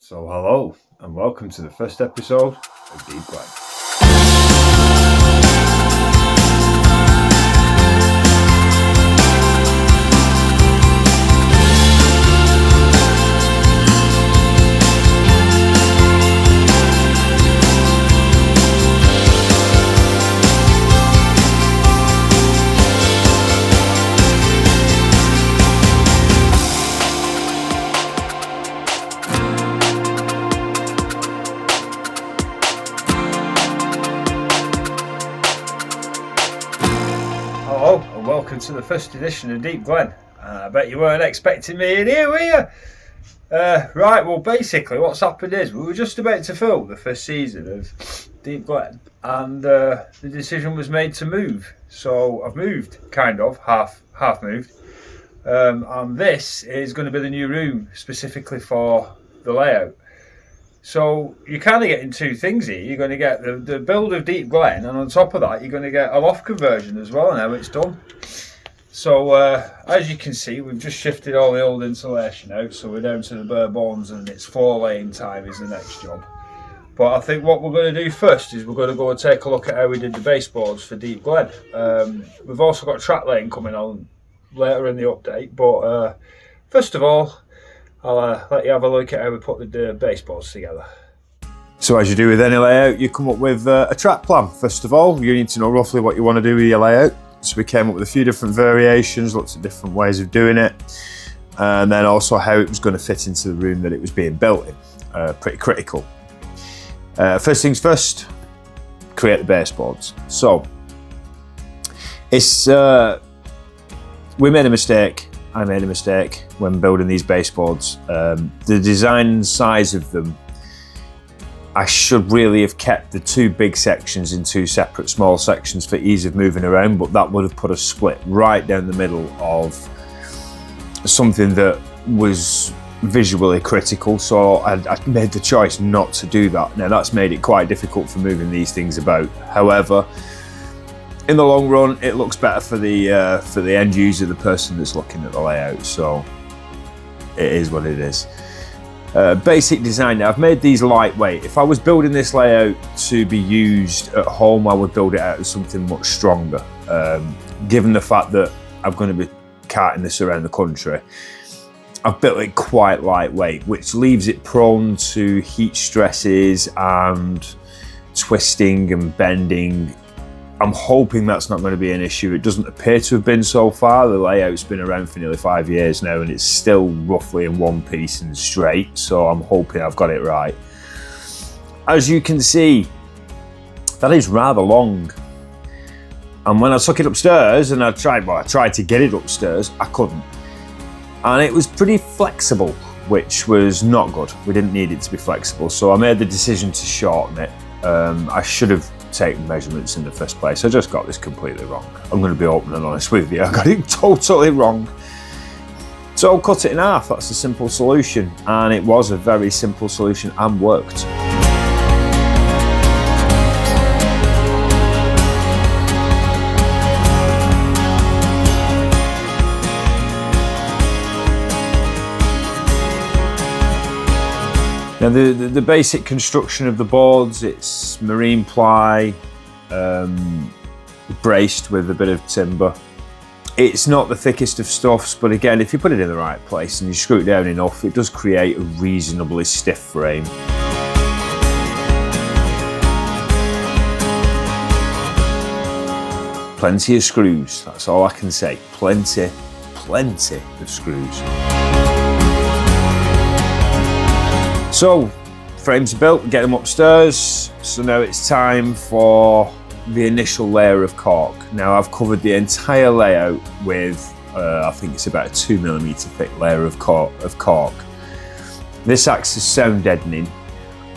So hello and welcome to the first episode of Deep Glen. Hello and welcome to the first edition of Deep Glen. I bet you weren't expecting me in here, were you? Right, well basically what's happened is we were just about to film the first season of Deep Glen and the decision was made to move. So I've moved, kind of, half moved. And this is going to be the new room specifically for the layout. So you're kind of getting two things here. You're going to get the build of Deep Glen, and on top of that you're going to get a loft conversion as well now it's done. So as you can see, we've just shifted all the old insulation out, so we're down to the bare bones and it's floor laying time is the next job. But I think what we're going to do first is we're going to go and take a look at how we did the baseboards for Deep Glen. We've also got track laying coming on later in the update, but first of all I'll let you have a look at how we put the baseboards together. So as you do with any layout, you come up with a track plan. First of all, you need to know roughly what you want to do with your layout. So we came up with a few different variations, lots of different ways of doing it, and then also how it was going to fit into the room that it was being built in. Pretty critical. First things first, create the baseboards. So it's we made a mistake. I made a mistake when building these baseboards. The design size of them, I should really have kept the two big sections in two separate small sections for ease of moving around, but that would have put a split right down the middle of something that was visually critical, so I made the choice not to do that. Now that's made it quite difficult for moving these things about. However, in the long run, it looks better for the end user, the person that's looking at the layout, so it is what it is. Basic design now, I've made these lightweight. If I was building this layout to be used at home, I would build it out as something much stronger. Given the fact that I'm going to be carting this around the country, I've built it quite lightweight, which leaves it prone to heat stresses and twisting and bending. I'm hoping that's not going to be an issue. It doesn't appear to have been so far. The layout's been around for nearly 5 years now and it's still roughly in one piece and straight, so I'm hoping I've got it right. As you can see, that is rather long. And when I took it upstairs and I tried to get it upstairs, I couldn't. And it was pretty flexible, which was not good. We didn't need it to be flexible, so I made the decision to shorten it. I should have taken measurements in the first place. I just got this completely wrong. I'm going to be open and honest with you. I got it totally wrong. So I'll cut it in half. That's a simple solution, and it was a very simple solution and worked. Now the basic construction of the boards, it's marine ply, braced with a bit of timber. It's not the thickest of stuffs, but again, if you put it in the right place and you screw it down enough, it does create a reasonably stiff frame. Plenty of screws, that's all I can say. Plenty of screws. So, frames are built, get them upstairs. So now it's time for the initial layer of cork. Now I've covered the entire layout with, I think it's about a 2mm thick layer of cork. This acts as sound deadening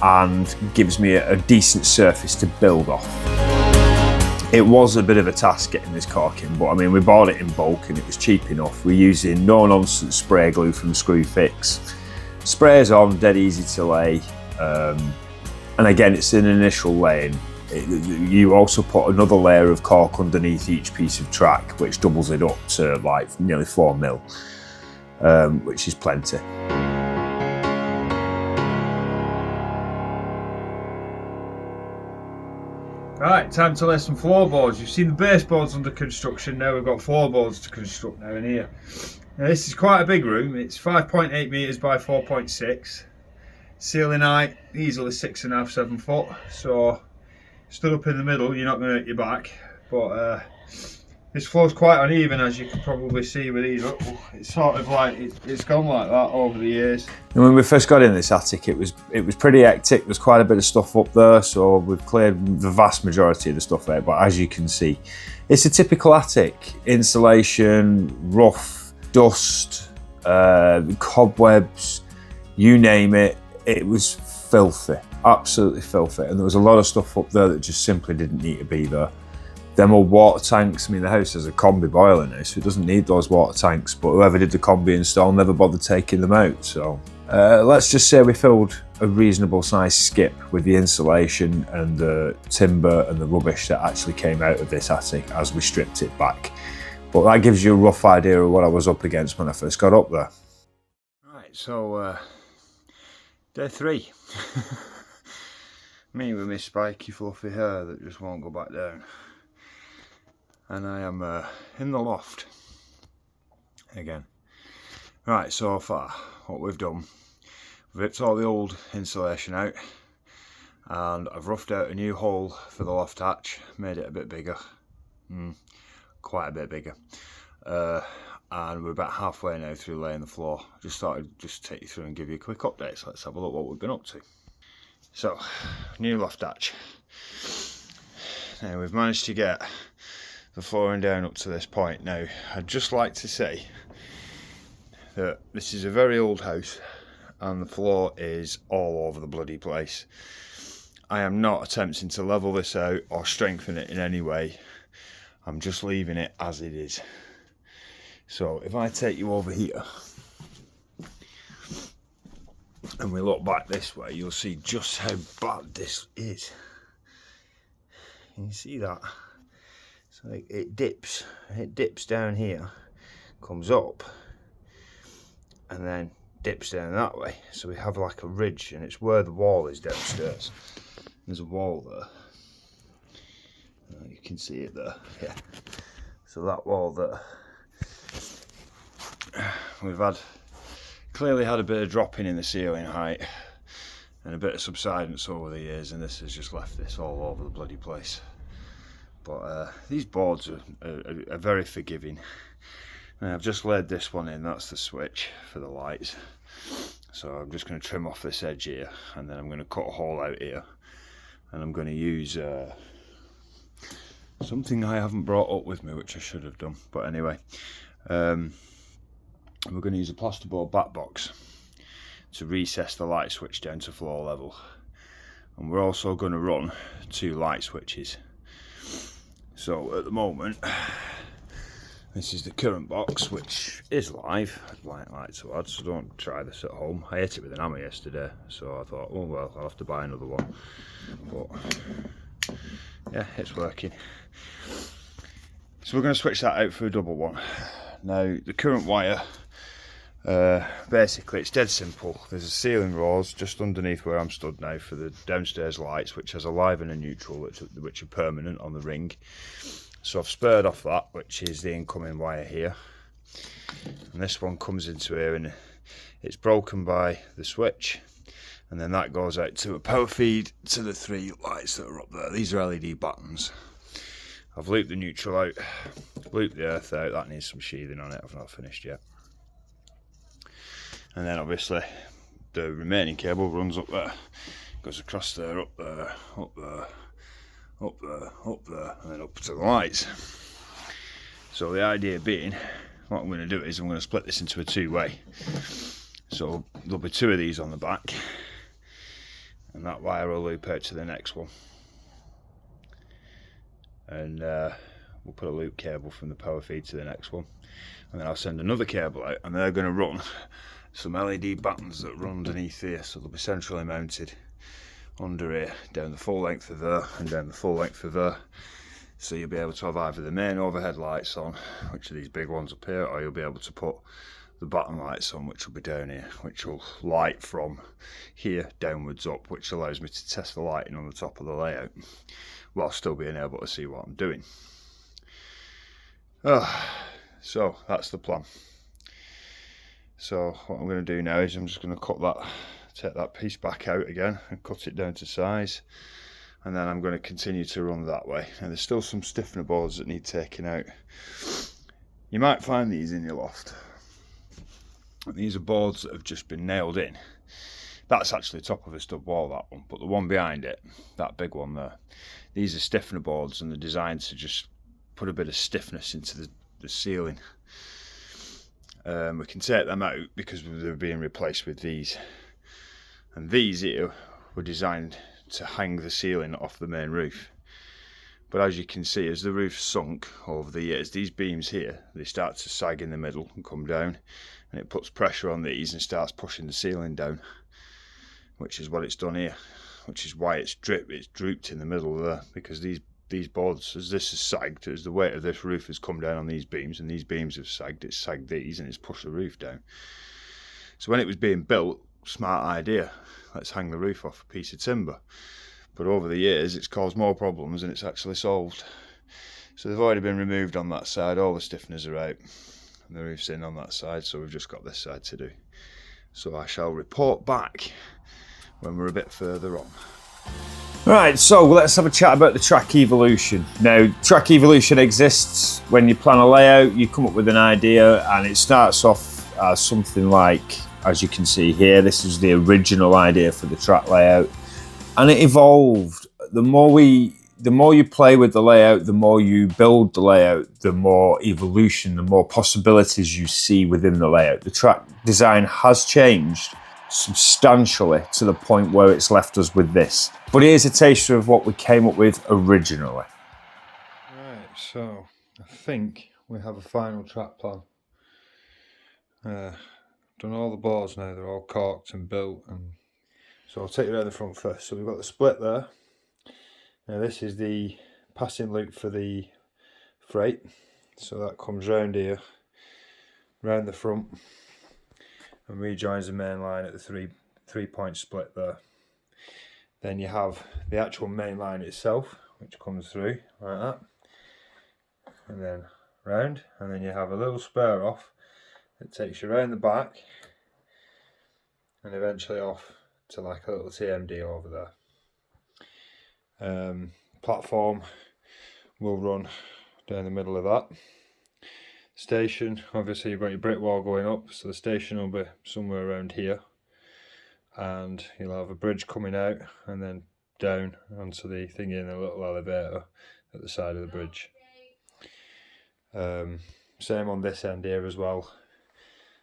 and gives me a decent surface to build off. It was a bit of a task getting this cork in, but I mean, we bought it in bulk and it was cheap enough. We're using no-nonsense spray glue from Screwfix. Sprays on, dead easy to lay, and again it's an initial laying. You also put another layer of cork underneath each piece of track, which doubles it up to like nearly 4mm, which is plenty. Right, time to lay some floorboards. You've seen the baseboards under construction, now we've got floorboards to construct now in here. Now this is quite a big room, it's 5.8 metres by 4.6. Ceiling height, easily 6.5, 7 foot. So, stood up in the middle, you're not going to hurt your back. But this floor's quite uneven, as you can probably see with these. It's sort of like, it's gone like that over the years. And when we first got in this attic, it was pretty hectic. There's quite a bit of stuff up there, so we've cleared the vast majority of the stuff out. But as you can see, it's a typical attic. Insulation, rough, dust, cobwebs, you name it. It was filthy, absolutely filthy. And there was a lot of stuff up there that just simply didn't need to be there. Them old water tanks, I mean, the house has a combi boiler now, so it doesn't need those water tanks, but whoever did the combi install never bothered taking them out. So let's just say we filled a reasonable sized skip with the insulation and the timber and the rubbish that actually came out of this attic as we stripped it back. But that gives you a rough idea of what I was up against when I first got up there. Right, so day 3. Me with my spiky fluffy hair that just won't go back down. And I am in the loft again. Right, so far what we've done, we've ripped all the old insulation out and I've roughed out a new hole for the loft hatch, made it a bit bigger, quite a bit bigger, and we're about halfway now through laying the floor. Just thought I'd just take you through and give you a quick update, so let's have a look what we've been up to. So, new loft hatch. Now we've managed to get the flooring down up to this point. Now I'd just like to say that this is a very old house and the floor is all over the bloody place. I am not attempting to level this out or strengthen it in any way. I'm just leaving it as it is. So if I take you over here and we look back this way, you'll see just how bad this is. Can you see that? So it dips down here, comes up, and then dips down that way. So we have like a ridge, and it's where the wall is downstairs. There's a wall there. You can see it there, yeah. So that wall there, we've clearly had a bit of dropping in the ceiling height and a bit of subsidence over the years, and this has just left this all over the bloody place. But these boards are very forgiving. And I've just laid this one in, that's the switch for the lights. So I'm just going to trim off this edge here, and then I'm going to cut a hole out here, and I'm going to use something I haven't brought up with me, which I should have done. But anyway, we're going to use a plasterboard back box to recess the light switch down to floor level. And we're also going to run 2 light switches. So at the moment, this is the current box, which is live, I'd like to add, so don't try this at home. I hit it with an hammer yesterday, so I thought, oh well, I'll have to buy another one. But yeah, it's working. So we're going to switch that out for a double one. Now, the current wire, basically it's dead simple. There's a ceiling rose just underneath where I'm stood now for the downstairs lights, which has a live and a neutral, which are permanent on the ring. So I've spurred off that, which is the incoming wire here, and this one comes into here and it's broken by the switch, and then that goes out to a power feed to the 3 lights that are up there. These are LED buttons. I've looped the neutral out, looped the earth out, that needs some sheathing on it, I've not finished yet. And then obviously the remaining cable runs up there, goes across there, up there, up there, up there, up there, and then up to the lights. So the idea being, what I'm going to do is I'm going to split this into a 2-way. So there'll be 2 of these on the back, and that wire will loop out to the next one. And we'll put a loop cable from the power feed to the next one. And then I'll send another cable out, and they're going to run some LED buttons that run underneath here, so they'll be centrally mounted under here, down the full length of there and down the full length of there. So you'll be able to have either the main overhead lights on, which are these big ones up here, or you'll be able to put the bottom lights on, which will be down here, which will light from here downwards up, which allows me to test the lighting on the top of the layout while still being able to see what I'm doing. So that's the plan. So what I'm going to do now is I'm just going to take that piece back out again and cut it down to size, and then I'm going to continue to run that way. And there's still some stiffener boards that need taking out. You might find these in your loft. These are boards that have just been nailed in. That's actually the top of a stud wall, that one, but the one behind it, that big one there, these are stiffener boards, and they're designed to just put a bit of stiffness into the ceiling. We can take them out because they're being replaced with these, and these here were designed to hang the ceiling off the main roof. But as you can see, as the roof sunk over the years, these beams here, they start to sag in the middle and come down, and it puts pressure on these and starts pushing the ceiling down, which is what it's done here, which is why it's drooped in the middle there, because these boards, as this has sagged, as the weight of this roof has come down on these beams, and these beams have sagged, it's sagged these and it's pushed the roof down. So when it was being built, smart idea, let's hang the roof off a piece of timber. But over the years it's caused more problems than it's actually solved. So they've already been removed on that side, all the stiffeners are out, and the roof's in on that side, so we've just got this side to do. So I shall report back when we're a bit further on. Right, so let's have a chat about the track evolution. Now, track evolution exists when you plan a layout, you come up with an idea, and it starts off as something like, as you can see here, this is the original idea for the track layout, and it evolved. The more you play with the layout, the more you build the layout, the more evolution, the more possibilities you see within the layout. The track design has changed substantially to the point where it's left us with this. But here's a taster of what we came up with originally. Right, so I think we have a final track plan. Done all the boards now, they're all corked and built, and so I'll take you around the front first. So we've got the split there. Now this is the passing loop for the freight, so that comes round here, round the front, and rejoins the main line at the three-point split there. Then you have the actual main line itself, which comes through like that, and then round, and then you have a little spur off that takes you around the back and eventually off to like a little TMD over there. Platform will run down the middle of that. Station, obviously you've got your brick wall going up, so the station will be somewhere around here, and you'll have a bridge coming out and then down onto the thingy in a little elevator at the side of the bridge. Same on this end here as well,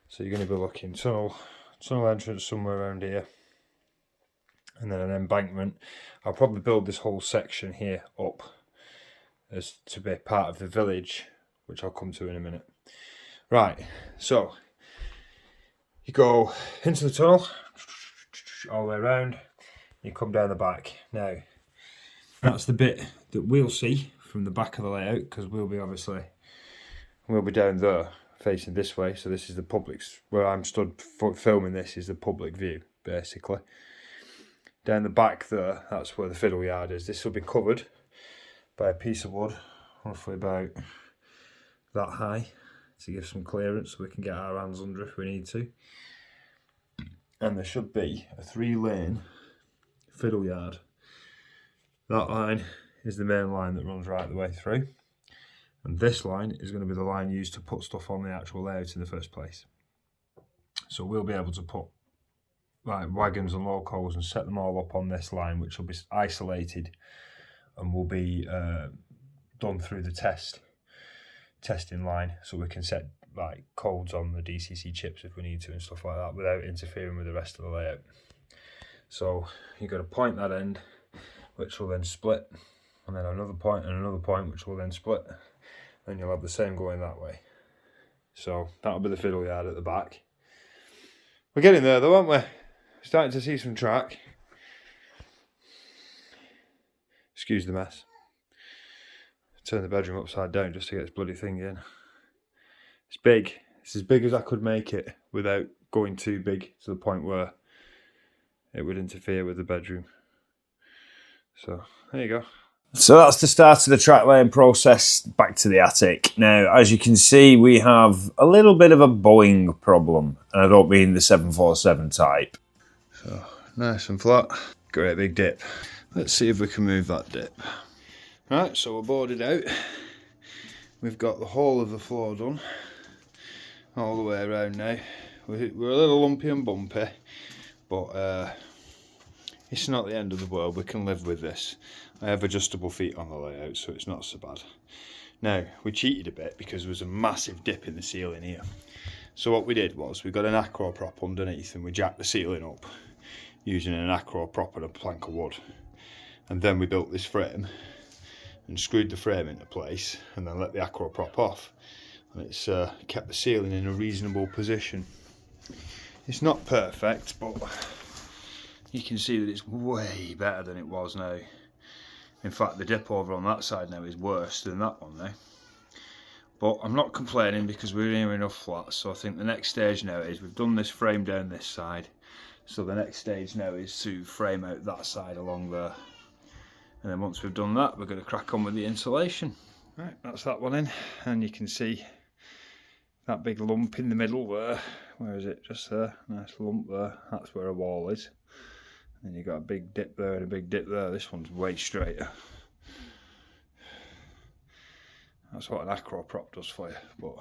so you're going to be looking tunnel entrance somewhere around here, and then an embankment. I'll probably build this whole section here up as to be part of the village, which I'll come to in a minute. Right, so you go into the tunnel all the way around, you come down the back. Now that's the bit that we'll see from the back of the layout, because we'll be down there facing this way, so this is the public's, where I'm stood filming this is the public view basically. Down the back there, that's where the fiddle yard is. This will be covered by a piece of wood roughly about that high to give some clearance so we can get our hands under if we need to. And there should be a 3-lane fiddle yard. That line is the main line that runs right the way through, and this line is going to be the line used to put stuff on the actual layout in the first place. So we'll be able to put like wagons and locals and set them all up on this line, which will be isolated and will be done through the testing line, so we can set like codes on the DCC chips if we need to and stuff like that without interfering with the rest of the layout. So you've got to point that end, which will then split, and then another point and another point, which will then split. Then you'll have the same going that way. So that'll be the fiddle yard at the back. We're getting there though, aren't we? Starting to see some track. Excuse the mess. Turn the bedroom upside down just to get this bloody thing in. It's big, It's as big as I could make it without going too big to the point where it would interfere with the bedroom. So there you go. So that's the start of the track laying process back to the attic. Now, as you can see, we have a little bit of a bowing problem, and I don't mean the 747 type. So nice and flat, great big dip. Let's see if we can move that dip. Right, so we're boarded out. We've got the whole of the floor done, all the way around now. We're a little lumpy and bumpy, but it's not the end of the world. We can live with this. I have adjustable feet on the layout, so it's not so bad. Now, we cheated a bit because there was a massive dip in the ceiling here. So what we did was we got an acro prop underneath and we jacked the ceiling up using an acro prop and a plank of wood. And then we built this frame and screwed the frame into place and then let the acro prop off. And it's kept the ceiling in a reasonable position. It's not perfect, but you can see that it's way better than it was now. In fact, the dip over on that side now is worse than that one now. But I'm not complaining because we're near enough flats, so I think the next stage now is we've done this frame down this side. So the next stage now is to frame out that side along there. And then once we've done that, we're going to crack on with the insulation. Right, that's that one in, and you can see that big lump in the middle there. Where is it? Just there, nice lump there. That's where a wall is. And you've got a big dip there and a big dip there. This one's way straighter. That's what an acro prop does for you, but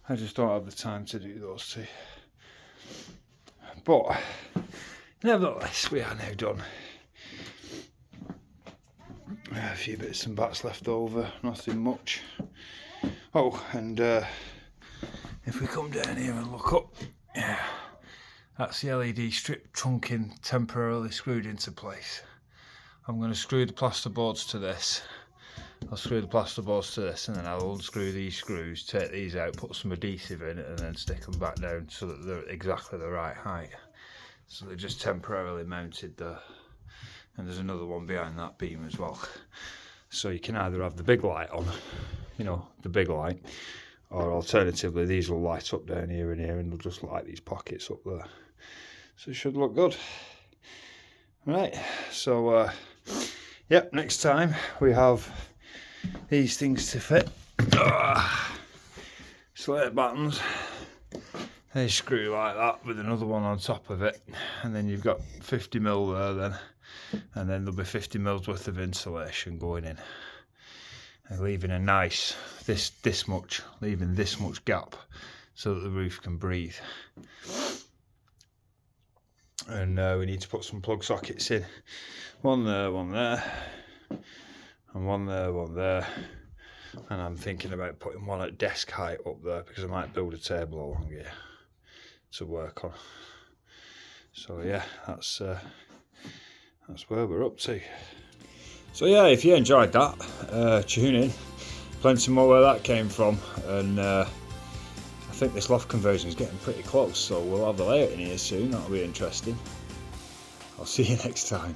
I just don't have the time to do those two. But nevertheless, we are now done. A few bits and bats left over, nothing much. Oh, and if we come down here and look up, yeah, that's the LED strip trunking temporarily screwed into place. I'm going to screw the plasterboards to this. I'll screw the plasterboards to this and then I'll unscrew these screws, take these out, put some adhesive in it and then stick them back down so that they're exactly the right height. So they're just temporarily mounted there. And there's another one behind that beam as well. So you can either have the big light on, you know, the big light, or alternatively these will light up down here and here and they'll just light these pockets up there. So it should look good. Right, so yep, next time we have these things to fit. Slate buttons. They screw like that with another one on top of it, and then you've got 50mm there then, and then there'll be 50mm worth of insulation going in, and leaving a nice leaving this much gap so that the roof can breathe. And we need to put some plug sockets in, one there, and one there, and I'm thinking about putting one at desk height up there because I might build a table along here to work on. So yeah, that's where we're up to. So yeah, if you enjoyed that, tune in. Plenty more where that came from, and I think this loft conversion is getting pretty close, so we'll have the layout in here soon. That'll be interesting. I'll see you next time.